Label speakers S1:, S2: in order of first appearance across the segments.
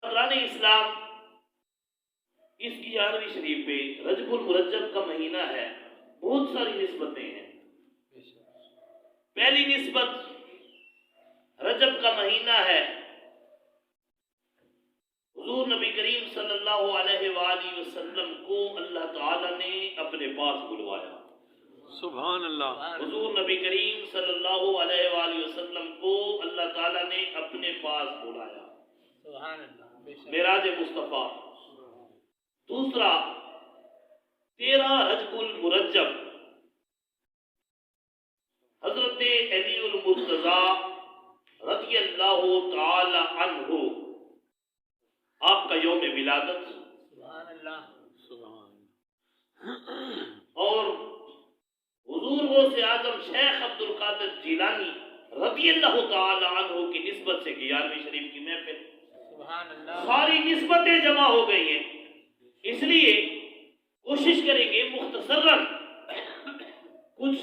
S1: حضران اسلام اس 11ویں شریف پہ رجب المرجب کا مہینہ ہے، بہت ساری نسبتیں ہیں۔ پہلی نسبت رجب کا مہینہ ہے، حضور نبی کریم صلی اللہ علیہ وآلہ وسلم کو اللہ تعالی نے اپنے پاس بلوایا۔
S2: سبحان اللہ۔
S1: حضور نبی کریم صلی اللہ علیہ وآلہ وسلم کو اللہ تعالی نے اپنے پاس بلایا،
S2: سبحان اللہ۔
S1: معراج مصطفیٰ۔ دوسرا 13 رجب المرجب، حضرت علی المرتضیٰ رضی اللہ تعالی عنہ آپ کا یوم ولادت،
S2: سبحان اللہ۔
S1: اور حضور غوث اعظم شیخ عبد القادر جیلانی رضی اللہ تعالی عنہ کی نسبت سے 11ویں شریف کی محفل،
S2: سبحان اللہ۔
S1: ساری نسبتیں جمع ہو گئی ہیں، اس لیے کوشش کریں گے مختصراً کچھ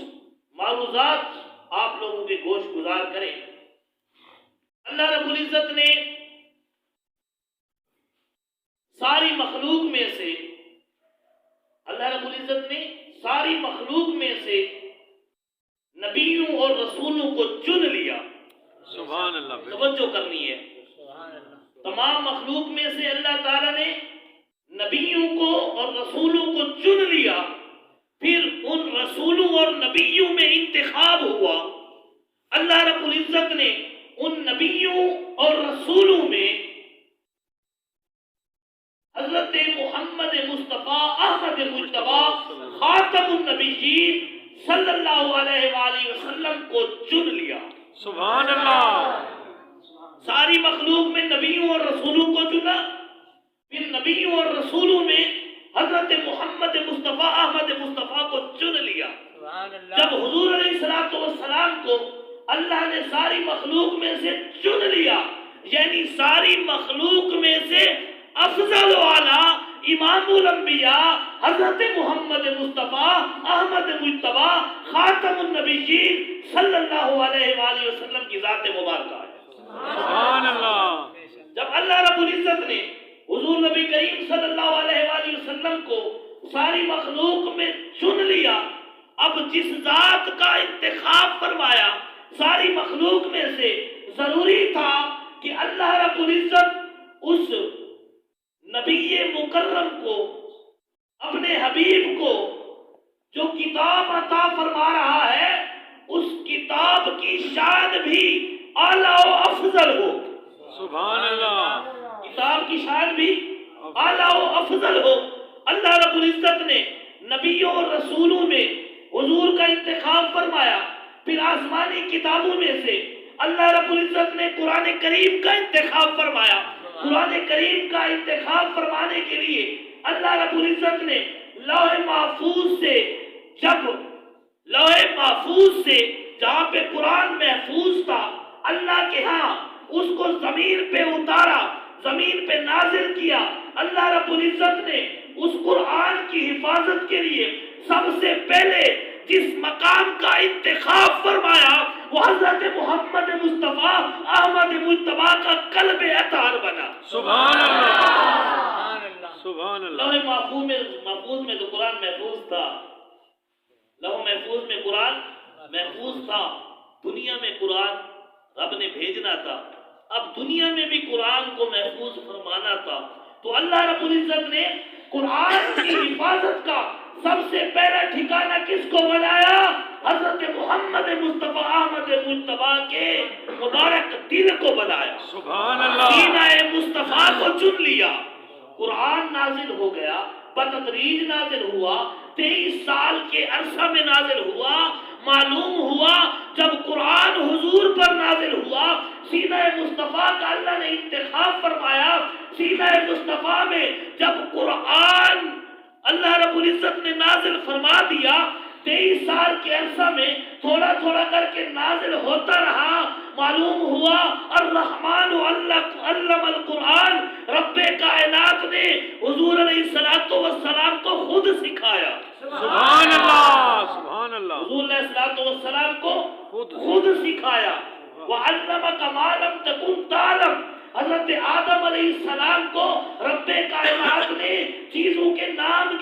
S1: معروضات آپ لوگوں کے گوش گزار کریں۔ اللہ رب العزت نے ساری مخلوق میں سے نبیوں اور رسولوں کو چن لیا۔
S2: سبحان اللہ۔
S1: توجہ کرنی ہے،
S2: سبحان اللہ۔
S1: تمام مخلوق میں سے اللہ تعالیٰ نے نبیوں کو اور رسولوں کو چن لیا، پھر ان رسولوں اور نبیوں میں انتخاب ہوا۔ اللہ رب العزت نے ان نبیوں اور رسولوں میں حضرت محمد مصطفیٰ احمد مجتبی خاتم النبیین صلی اللہ علیہ وآلہ وسلم کو چن لیا۔
S2: سبحان اللہ۔
S1: ساری مخلوق میں نبیوں اور رسولوں کو چنا، پھر نبیوں اور رسولوں میں حضرت محمد مصطفیٰ احمد مصطفیٰ کو چن لیا۔ جب حضور علیہ الصلوۃ والسلام کو اللہ نے ساری مخلوق میں سے چن لیا، یعنی ساری مخلوق میں سے افضل و اعلی امام الانبیاء حضرت محمد مصطفیٰ احمد مجتبی خاتم النبیین صلی اللہ علیہ وآلہ وسلم کی ذات مبارکہ ہے۔
S2: سبحان اللہ۔
S1: جب اللہ رب العزت نے حضور نبی کریم صلی اللہ علیہ وآلہ وسلم کو ساری مخلوق میں چن لیا، اب جس ذات کا انتخاب فرمایا ساری مخلوق میں سے، ضروری تھا کہ اللہ رب العزت اس نبی مکرم کو، اپنے حبیب کو جو کتاب عطا فرما رہا ہے، اس کتاب کی شان بھی اعلیٰ و افضل ہو۔
S2: سبحان اللہ۔
S1: کتاب کی شان بھی اعلیٰ و افضل ہو۔ اللہ رب العزت نے نبیوں اور رسولوں میں حضور کا انتخاب فرمایا، پھر آسمانی کتابوں میں سے اللہ رب العزت نے قرآن کریم کا انتخاب فرمایا۔ قرآن کریم کا انتخاب فرمانے کے لیے اللہ رب العزت نے لوح محفوظ سے جہاں پہ قرآن محفوظ تھا، اللہ کے ہاں اس کو زمین پہ اتارا، زمین پہ نازل کیا۔ اللہ رب العزت نے اس قرآن کی حفاظت کے لیے سب سے پہلے جس مقام کا انتخاب فرمایا وہ حضرت محمد مصطفیٰ احمد مجتبی کا قلب اطہر بنا۔
S2: سبحان اللہ۔ سبحان اللہ۔
S1: لوح محفوظ میں تو قرآن محفوظ تھا، لوح محفوظ میں قرآن محفوظ تھا، دنیا میں قرآن رب نے بھیجنا تھا، اب دنیا میں بھی قرآن کو محفوظ فرمانا تھا، تو اللہ رب العزت نے قرآن کی حفاظت کا سب سے پہلا ٹھکانہ کس کو بنایا؟ حضرت محمد مصطفیٰ احمد مجتبی کے مبارک دل کو بنایا۔
S2: سبحان اللہ۔
S1: سینہ مصطفیٰ کو چن لیا، قرآن نازل ہو گیا، بتدریج نازل ہوا، 23 سال کے عرصہ میں نازل ہوا۔ معلوم ہوا جب قرآن حضور پر نازل ہوا، سینہ مصطفیٰ کا اللہ نے انتخاب فرمایا، سینہ مصطفیٰ میں جب قرآن اللہ رب العزت نے نازل فرما دیا، 23 سال کے عرصہ میں تھوڑا تھوڑا کر کے نازل ہوتا رہا۔ معلوم ہوا الرحمن علم القرآن، رب کائنات نے حضور علیہ السلام کو خود سکھایا۔
S2: سبحان اللہ۔ سبحان اللہ۔
S1: حضور علیہ السلام کو خود سکھایا۔ وَعَلَّمَكَ مَا لَمْ تَكُنْ تَعْلَمْ، حضرت آدم علیہ السلام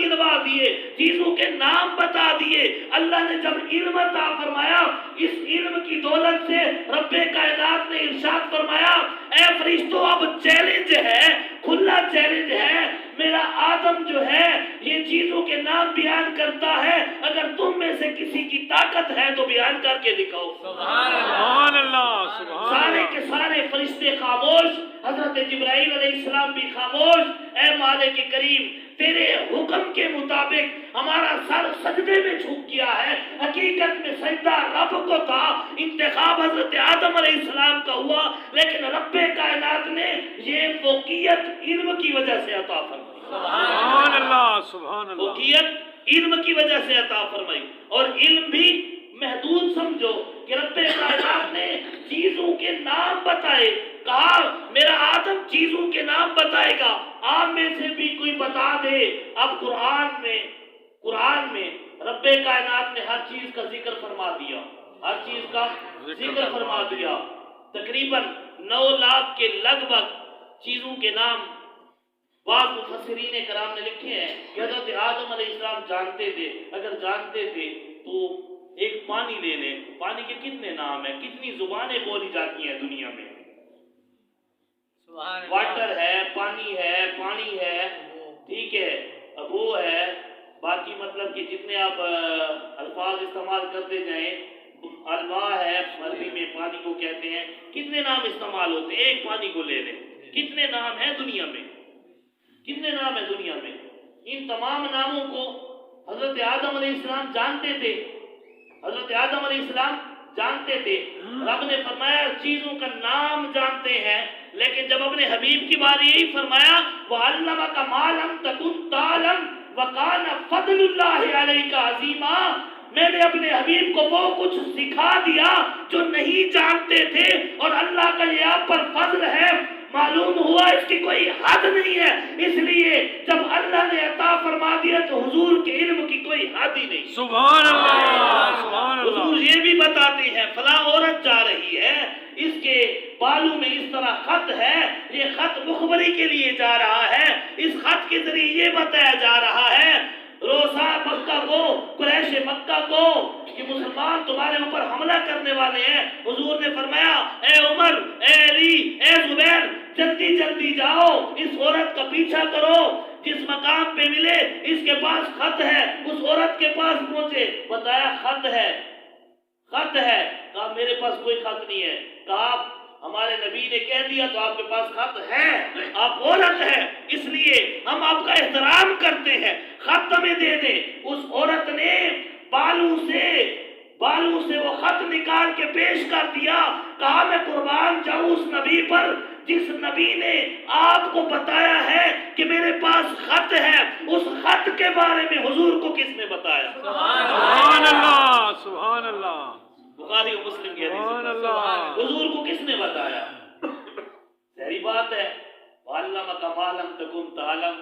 S1: گنوا دیے، چیزوں کے نام بتا دیے۔ اللہ نے جب علم عطا فرمایا، اس علم کی دولت سے رب کائنات نے ارشاد فرمایا اے فرشتوں اب چیلنج ہے، کھلا چیلنج ہے، میرا آدم جو ہے یہ چیزوں کے نام بیان کرتا ہے، اگر تم میں سے کسی کی طاقت ہے تو بیان کر کے دکھاؤ۔
S2: سبحان اللہ، سبحان
S1: سارے
S2: اللہ۔
S1: کے سارے فرشتے خاموش، حضرت جبرائیل علیہ السلام بھی خاموش۔ اے مالک کریم، تیرے حکم کے مطابق ہمارا سر سجدے میں جھک گیا ہے، حقیقت میں سجدہ رب کو تھا، انتخاب حضرت آدم علیہ السلام کا ہوا، لیکن رب کائنات نے یہ فوقیت علم کی وجہ سے عطا فرمائی۔
S2: سبحان اللہ، سبحان اللہ۔
S1: فوقیت علم کی وجہ سے عطا فرمائی، اور علم بھی محدود سمجھو کہ رب کائنات نے چیزوں کے نام بتائے، کہا میرا آدم چیزوں کے نام بتائے گا، آپ میں سے بھی کوئی بتا دے۔ اب قرآن میں رب کائنات نے ہر چیز کا ذکر فرما دیا، ہر چیز کا ذکر فرما دیا۔ تقریباً 9 لاکھ کے لگ بھگ چیزوں کے نام بعض مفسرین کرام نے لکھے ہیں کہ حضرت آدم علیہ السلام جانتے تھے، اگر جانتے تھے تو ایک پانی لے لیں، پانی کے کتنے نام ہیں، کتنی زبانیں بولی جاتی ہیں دنیا میں، واٹر ہے، پانی ہے، ٹھیک ہے، وہ ہے، باقی مطلب کہ جتنے آپ الفاظ استعمال کرتے جائیں، الوا ہے عربی میں پانی کو کہتے ہیں، کتنے نام استعمال ہوتے ہیں، ایک پانی کو لے لیں، کتنے نام ہیں دنیا میں، کتنے نام ہیں دنیا میں۔ ان تمام ناموں کو حضرت آدم علیہ السلام جانتے تھے، حضرت آدم علیہ السلام جانتے تھے۔ رب نے فرمایا چیزوں کا نام جانتے ہیں، لیکن جب اپنے حبیب کی باری یہی فرمایا وَعَلَّمَكَ مَا لَمْ تَكُنْ تَعْلَمْ وَكَانَ فَضْلُ اللَّهِ عَلَيْكَ عَظِيمًا، میں نے اپنے حبیب کو وہ کچھ سکھا دیا جو نہیں جانتے تھے، اور اللہ کا یہ آپ پر فضل ہے، معلوم ہوا اس کی کوئی حد نہیں ہے، اس لیے جب اللہ نے عطا فرما دیا تو حضور کے علم کی کوئی حد ہی نہیں۔
S2: سبحان اللہ، سبحان اللہ۔
S1: حضور یہ بھی بتاتے ہیں فلاں عورت جا رہی ہے، اس کے بالوں میں اس طرح خط ہے، یہ خط مخبری کے لیے جا رہا ہے، اس خط کے ذریعے یہ بتایا جا رہا ہے روسا مکہ کو، قریش مکہ کو کہ مسلمان تمہارے اوپر حملہ کرنے والے ہیں۔ حضور نے فرمایا اے عمر، اے علی، اے زبیر، جلدی جلدی جاؤ، اس عورت کا پیچھا کرو، جس مقام پہ ملے اس کے پاس خط ہے، اس عورت کے پاس پہنچے، بتایا خط ہے، خط ہے، کہا میرے پاس کوئی خط نہیں ہے، کہا ہمارے نبی نے کہہ دیا تو آپ کے پاس خط ہے، آپ عورت ہیں اس لیے ہم آپ کا احترام کرتے ہیں، خط ہمیں دے دیں۔ اس عورت نے بالوں سے وہ خط نکال کے پیش کر دیا، کہا میں قربان جاؤں اس نبی پر جس نبی نے آپ کو بتایا ہے کہ میرے پاس خط ہے، اس خط کے بارے میں حضور کو کس نے بتایا؟
S2: سبحان اللہ، سبحان اللہ،
S1: بخاری و مسلم کی
S2: سبحان
S1: حدیث،
S2: اللہ۔
S1: حضور کو کس نے بتایا؟ ظاہری بات ہے وَعَلَّمَكَ مَا لَمْ تَكُنْ تَعْلَمْ،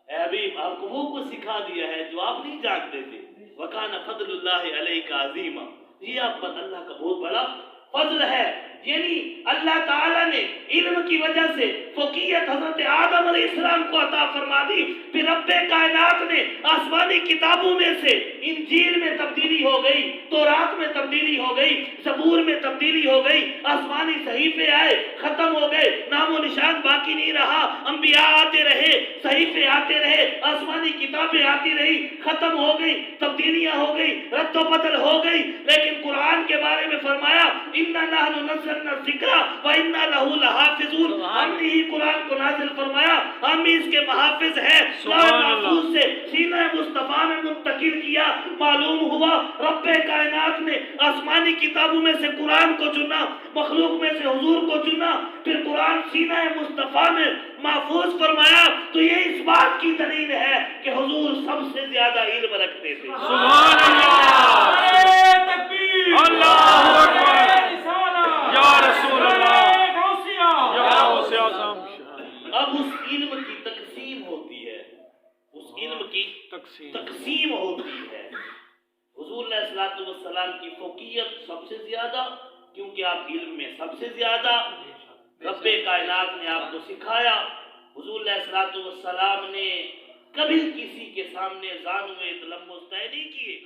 S1: اے حبیب آپ کو وہ کچھ سکھا دیا ہے جو آپ نہیں جانتے تھے، وَكَانَ فَضْلُ اللَّهِ عَلَيْكَ عَظِيمًا، یہ آپ پر اللہ کا بہت بڑا فضل ہے۔ یعنی اللہ تعالیٰ نے علم کی وجہ سے فوقیت حضرت آدم علیہ السلام کو عطا فرما دی، پھر رب کائنات نے آسمانی کتابوں میں سے انجیل میں تبدیلی ہو گئی، تورات میں تبدیلی ہو گئی، زبور میں تبدیلی ہو گئی، آسمانی صحیفے آئے ختم ہو گئے، نام و نشان باقی نہیں رہا، انبیاء آتے رہے، صحیفے آتے رہے، آسمانی کتابیں آتی رہی، ختم ہو گئی، تبدیلیاں ہو گئی، رد و بدل ہو گئی، لیکن قرآن کے بارے میں فرمایا اِنَّا نَحْنُ نَزَّلْنَا الذِّكْرَ وَإِنَّا لَهُ لَحَافِظُونَ، ہم نے ہی قرآن کو نازل فرمایا، ہم ہی اس کے محافظ ہیں، لوح محفوظ سے سینہ مصطفیٰ میں منتقل کیا۔ معلوم ہوا رب کائنات نے آسمانی کتابوں میں سے قرآن کو چنا، مخلوق میں سے حضور کو چنا، پھر قرآن سینہ مصطفیٰ میں محفوظ فرمایا، تو یہ اس بات کی دلیل ہے کہ حضور سب سے زیادہ علم رکھتے تھے۔
S2: سبحان اللہ، اللہ اکبر، یا رسول اللہ، یا غوث اعظم۔
S1: اب اس علم کی تقسیم ہوتی ہے، اس علم کی تقسیم ہوتی ہے۔ حضور علیہ الصلوۃ والسلام کی فوقیت سب سے زیادہ، کیونکہ آپ علم میں سب سے زیادہ، رب کائنات نے آپ کو سکھایا۔ حضور علیہ الصلوۃ والسلام نے کبھی کسی کے سامنے زانوے تلمس طے نہیں کیے